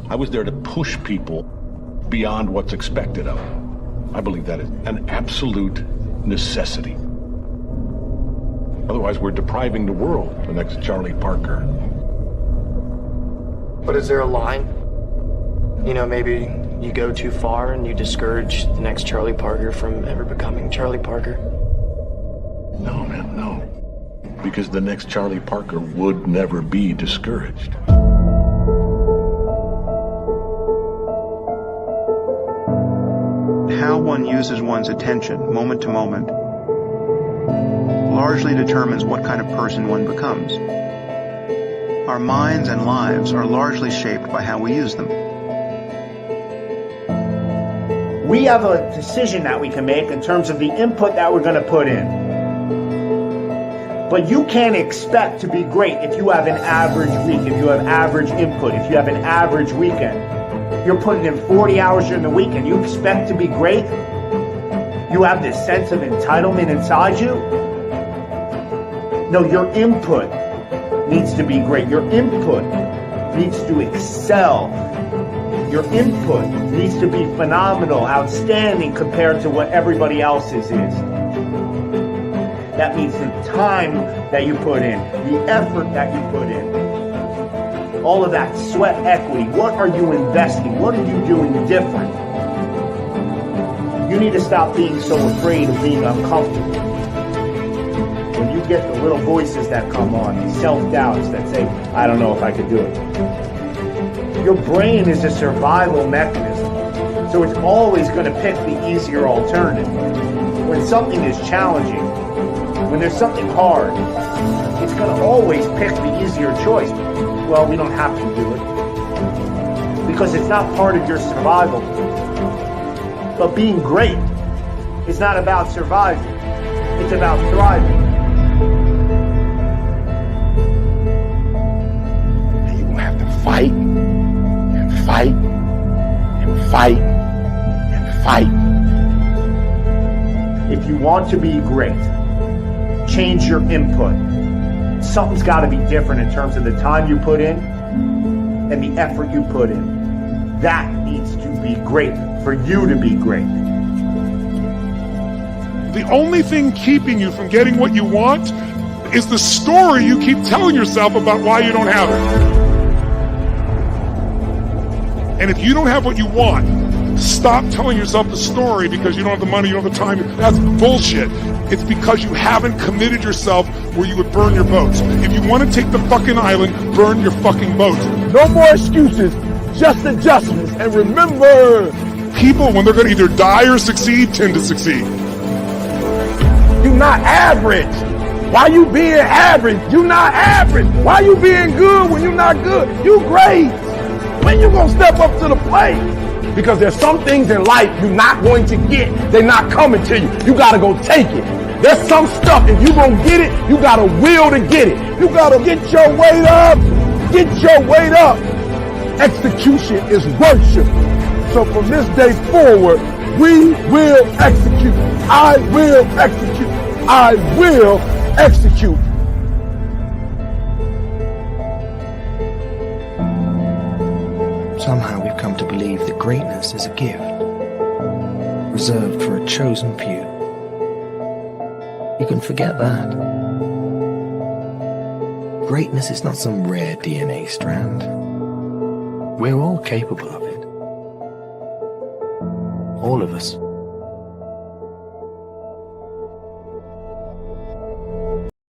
I was there to push people beyond what's expected of them. I believe that is an absolute necessity. Otherwise, we're depriving the world of the next Charlie Parker. But is there a line? You know, maybe you go too far and you discourage the next Charlie Parker from ever becoming Charlie Parker? No, man, no. Because the next Charlie Parker would never be discouraged. How one uses one's attention, moment to moment, largely determines what kind of person one becomes. Our minds and lives are largely shaped by how we use them. We have a decision that we can make in terms of the input that we're going to put in. But you can't expect to be great if you have an average week, if you have average input, if you have an average weekend. You're putting in 40 hours during the week and you expect to be great? You have this sense of entitlement inside you? No, your input needs to be great. Your input needs to excel. Your input needs to be phenomenal, outstanding compared to what everybody else's is. That means the time that you put in, the effort that you put in, all of that sweat equity. What are you investing? What are you doing different? You need to stop being so afraid of being uncomfortable. When you get the little voices that come on, these self-doubts that say, I don't know if I could do it. Your brain is a survival mechanism, so it's always going to pick the easier alternative. When something is challenging, when there's something hard, it's going to always pick the easier choice. Well, we don't have to do it because it's not part of your survival. But being great is not about surviving. It's about thriving. And you're going to have to fight and fight and fight and fight. If you want to be great, change your input. Something's got to be different in terms of the time you put in and the effort you put in. That needs to be great for you to be great. The only thing keeping you from getting what you want is the story you keep telling yourself about why you don't have it. And if you don't have what you want, stop telling yourself the story because you don't have the money, you don't have the time. That's bullshit. It's because you haven't committed yourself where you would burn your boats. If you want to take the fucking island, burn your fucking boat. No more excuses, just adjustments. And remember, people, when they're going to either die or succeed, tend to succeed. you're not average. Why you being average? You're not average. Why you being good when you're not good? You great. When you gonna step up to the plate? Because there's some things in life you're not going to get. They're not coming to you. You gotta go take it. There's some stuff, if you gonna get it, you gotta will to get it. You gotta get your weight up. Get your weight up. Execution is worship. So from this day forward, we will execute. I will execute. I will execute. Somehow we've come to believe that greatness is a gift, reserved for a chosen few. You can forget that. Greatness is not some rare DNA strand. We're all capable of it. All of us.